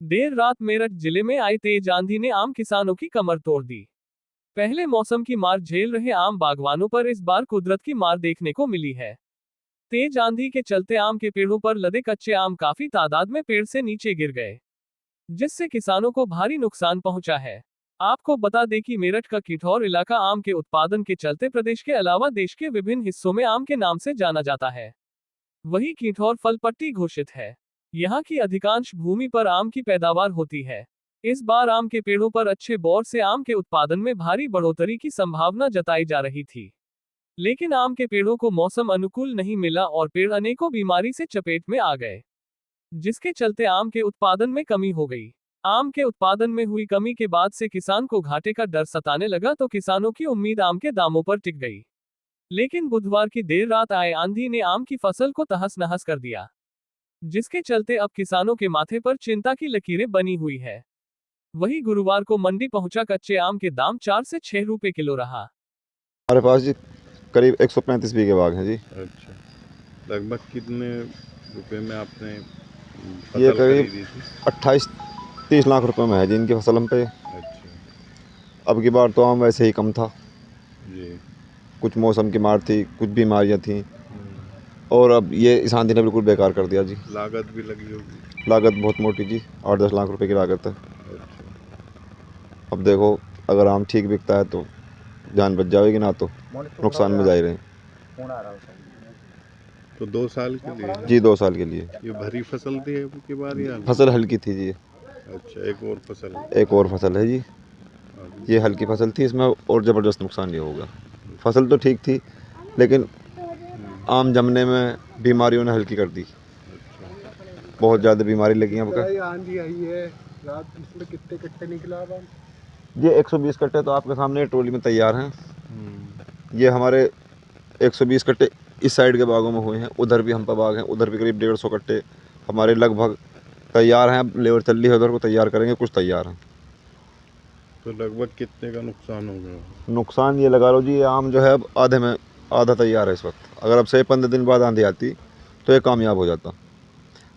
देर रात मेरठ जिले में आई तेज आंधी ने आम किसानों की कमर तोड़ दी। पहले मौसम की मार झेल रहे आम बागवानों पर इस बार कुदरत की मार देखने को मिली है। तेज आंधी के चलते आम के पेड़ों पर लदे कच्चे आम काफी तादाद में पेड़ से नीचे गिर गए, जिससे किसानों को भारी नुकसान पहुंचा है। आपको बता दें कि मेरठ का किठौर इलाका आम के उत्पादन के चलते प्रदेश के अलावा देश के विभिन्न हिस्सों में आम के नाम से जाना जाता है। वही किठौर फल पट्टी घोषित है। यहाँ की अधिकांश भूमि पर आम की पैदावार होती है। इस बार आम के पेड़ों पर अच्छे बौर से आम के उत्पादन में भारी बढ़ोतरी की संभावना जताई जा रही थी, लेकिन आम के पेड़ों को मौसम अनुकूल नहीं मिला और पेड़ अनेकों बीमारी से चपेट में आ गए, जिसके चलते आम के उत्पादन में कमी हो गई। आम के उत्पादन में हुई कमी के बाद से किसान को घाटे का डर सताने लगा, तो किसानों की उम्मीद आम के दामों पर टिक गई। लेकिन बुधवार की देर रात आए आंधी ने आम की फसल को तहस नहस कर दिया, जिसके चलते अब किसानों के माथे पर चिंता की लकीरें बनी हुई है। वहीं गुरुवार को मंडी पहुंचा कच्चे आम के दाम 4 से 6 रुपए किलो रहा। हमारे पास जी करीब 135 बीघे बाग हैं जी। अच्छा, लगभग कितने रुपए में आपने ये फसल करीब खरीदी थी? 28-30 लाख रुपए में है जी इनकी फसल हम पे। अच्छा अब की बार तो आम वैसे ही कम था, जी। कुछ मौसम की मार थी, कुछ बीमारियां थी, और अब ये इस आंधी ने बिल्कुल बेकार कर दिया जी। लागत भी लगी होगी। लागत बहुत मोटी जी, 8-10 लाख रुपए की लागत है। अच्छा, अब देखो, अगर आम ठीक बिकता है तो जान बच जाएगी, ना तो नुकसान में जा ही रहे हैं। तो 2 साल के लिए है? जी 2 साल के लिए। ये भरी फसल थी अब की बार या? फसल हल्की थी जी, अच्छा, एक और फसल है। एक और फसल है जी। अभी ये हल्की फसल थी, इसमें और ज़बरदस्त नुकसान ये होगा। फसल तो ठीक थी, लेकिन आम जमने में बीमारियों ने हल्की कर दी। बहुत ज़्यादा बीमारी लगी है आपका। आंधी आई है रात, इसमें कितने कट्टे निकला अब? ये 120 कट्टे तो आपके सामने ट्रॉली में तैयार हैं। ये हमारे 120 कट्टे इस साइड के बागों में हुए हैं, उधर भी हम पर बाग हैं, उधर भी करीब 150 कट्टे हमारे लगभग तैयार हैं। अब लेबर चल रही है, उधर को तैयार करेंगे, कुछ तैयार हैं। तो लगभग कितने का नुकसान हो गया? नुकसान ये लगा लो जी, ये आम जो है अब आधे में आधा तैयार है इस वक्त। अगर अब से 15 दिन बाद आंधी आती तो ये कामयाब हो जाता।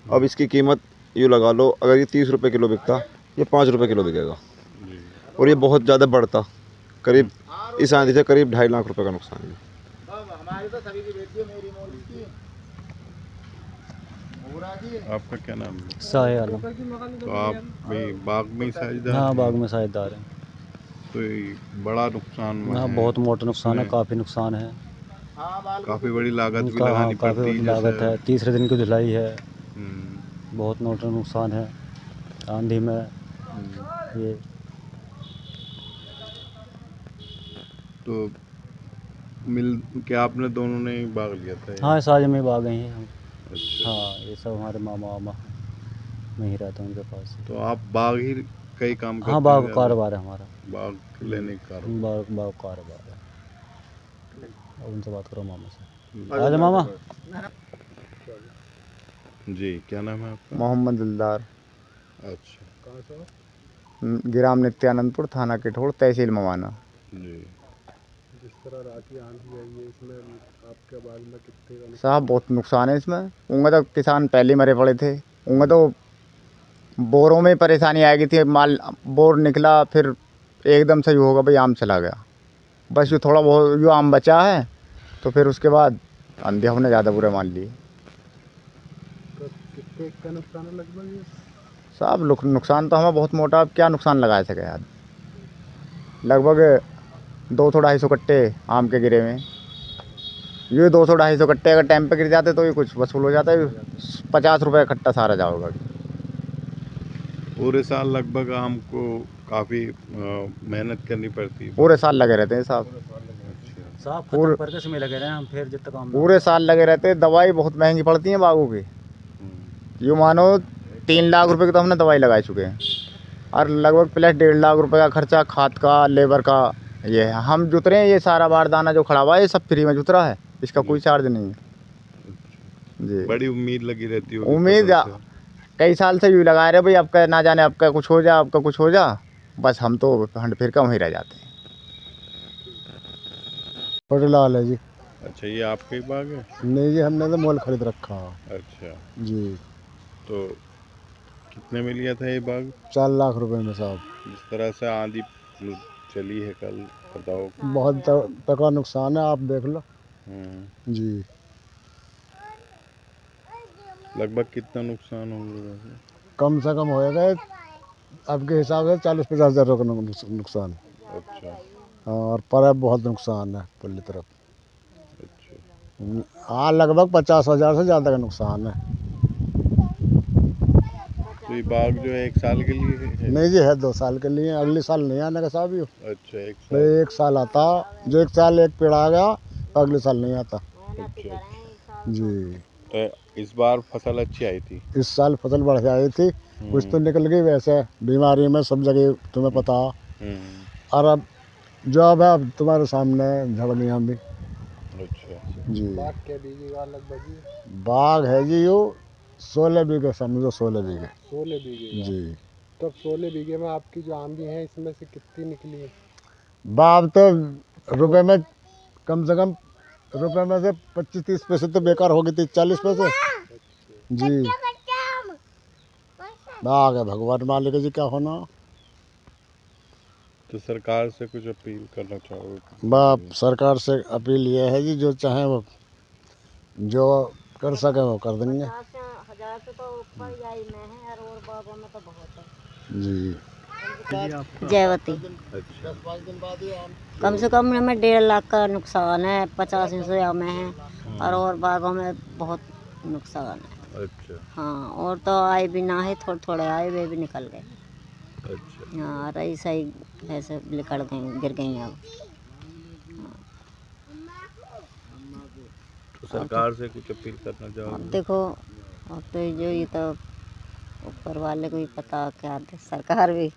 अब इसकी कीमत यूँ लगा लो, अगर ये 30 रुपये किलो बिकता, ये 5 रुपये किलो बिकेगा, जी। और ये बहुत ज़्यादा बढ़ता। करीब इस आंधी से करीब 2.5 लाख रुपए का नुकसान है। आपका क्या नाम है? साहे आलम। तो आप भी बाग में ही साझेदार हाँ, हैं? बाग में साझेदार हैं। तो ये बड़ा नुकसान हुआ हाँ, है। बहुत मोटा नुकसान है, इसमें काफ़ी नुकसान है। काफी बड़ी लागत भी उनका हाँ, लगानी काफ़ी पड़ती बड़ी है लागत जैसे। है, तीसरे दिन की धुलाई है, हम्म, बहुत मोटा नुकसान है आंधी में ये। तो मिल क्या आपने दोनों ने ही भाग लिया था हाँ, ये? साझे में बाग हैं हम। अच्छा, हाँ, ये सब हमारे मामा वामा में ही रहते हैं उनके पास। तो आप बाग ही कई काम हाँ, करते बाग हैं का ज़्यादा? कारोबार है हमारा। बाग लेने का कारोबार। बाग बाग का कारोबार है। अब उनसे बात करो मामा से। आजा मामा। जी, क्या नाम है आपका? मोहम्मद दिलदार, अच्छा ग्राम नित्यानंदपुर, थाना किठौर, तहसील मवाना। जी। जिस तरह रात की आंधी आई है, इसमें आपके बाग में कितने का साहब बहुत नुकसान है इसमें। उनका तो किसान पहले मरे पड़े थे। उनका तो बोरों में परेशानी आ गई थी, माल बोर निकला, फिर एकदम से हो गया भाई आम चला गया। बस जो थोड़ा बहुत जो आम बचा है, तो फिर उसके बाद आंधी हमने ज़्यादा बुरा मान लिए। तो कितने का नुकसान है लगभग? साहब नुकसान तो हमें बहुत मोटा, अब क्या नुकसान लगा सके यार। लगभग 200-250 कट्टे आम के गिरे में। ये 200-250 कट्टे अगर टाइम पे गिर जाते तो ये कुछ वसूल हो जाता है। 50 रुपये कट्टा सारा जाओगा। पूरे साल लगभग आम को काफ़ी मेहनत करनी पड़ती है। पूरे साल लगे रहते हैं साहब, अच्छा साहब पूरे खत्म करके इसमें लगे रहे हैं हम, फिर जितना काम पूरे साल लगे रहते हैं। दवाई बहुत महंगी पड़ती है बागों की। यूँ मानो 3 लाख रुपए की तो हमने दवाई लगाए चुके हैं, और लगभग प्लस 1.5 लाख रुपए का खर्चा खाद का, लेबर का। ये है हम जुत रहे हैं, ये सारा बारदाना जो खड़ा हुआ है ये सब फ्री में जुत रहा है, इसका कोई चार्ज नहीं है जी। बड़ी उम्मीद लगी रहती होगी उम्मीद फसल से। कई साल से यूँ लगा रहे भाई, आपका ना जाने आपका कुछ हो जा, आपका कुछ हो जा, बस हम तो हंड फिर का वहीं रह जाते हैं। पटलाल है जी। अच्छा, ये आपके ही बाग है? नहीं जी, हमने तो मोल खरीद रखा है अच्छा, जी। तो कितने में लिया था ये बाग? 4 लाख रुपए में साहब। जिस तरह से आंधी चली है कल, बताओ। बहुत तगड़ा नुकसान है, आप देख लो जी। लगभग कितना नुकसान होगा वैसे? कम से कम होएगा आपके हिसाब से 40-50 हज़ार रुपये का नुकसान। अच्छा हाँ, और पर बहुत नुकसान है पल्ली तरफ। अच्छा। हाँ, लगभग 50,000 से ज़्यादा का नुकसान है। तो ये बाग जो है 1 साल के लिए है? नहीं जी, है 2 साल के लिए, अगले साल नहीं आने का साहब ये। अच्छा, 1 भाई साल। 1 साल आता, जो 1 साल एक पेड़ आ गया अगले साल नहीं आता अच्छा, जी। तो इस बार फसल अच्छी आई थी? इस साल फसल बढ़िया आई थी, कुछ तो निकल गई, वैसे बीमारी में सब जगह तुम्हें पता। और अब जो अब है अब तुम्हारे सामने झड़नियाँ भी अच्छा। जी। बाग क्या बीघे का लगभग ही? बाग है जी यो 16 बीघे, समझो 16 बीघे 16 बीघे का। जी। तब 16 बीघे में आपकी जो आंधी है इसमें से कितनी निकली है? बाग तो रुपए में कम से कम रुपए में से 25-30 पैसे तो बेकार हो गई थी, 40 पैसे जी। बाग है, भगवान मालिक जी क्या होना। तो सरकार से कुछ अपील करना चाहोगे? बाप सरकार से अपील ये है जी, जो चाहे वो जो कर सके वो कर देंगे 50,000 से तो ऊपर ही में है और बागों में तो बहुत है जी। जयवती। कम से कम हमें 1.5 लाख का नुकसान है, 50 इंच में है और बागों में बहुत नुकसान है। अच्छा हाँ, और तो आए भी ना है, थोड़े थोड़े आए वे भी निकल गए। अच्छा। हाँ, रही सही ऐसे निकल गई, गिर गई अब। तो सरकार से कुछ अपील करना अब चाहोगे? देखो, अब तो जो ये तो ऊपर वाले को ही पता क्या, सरकार भी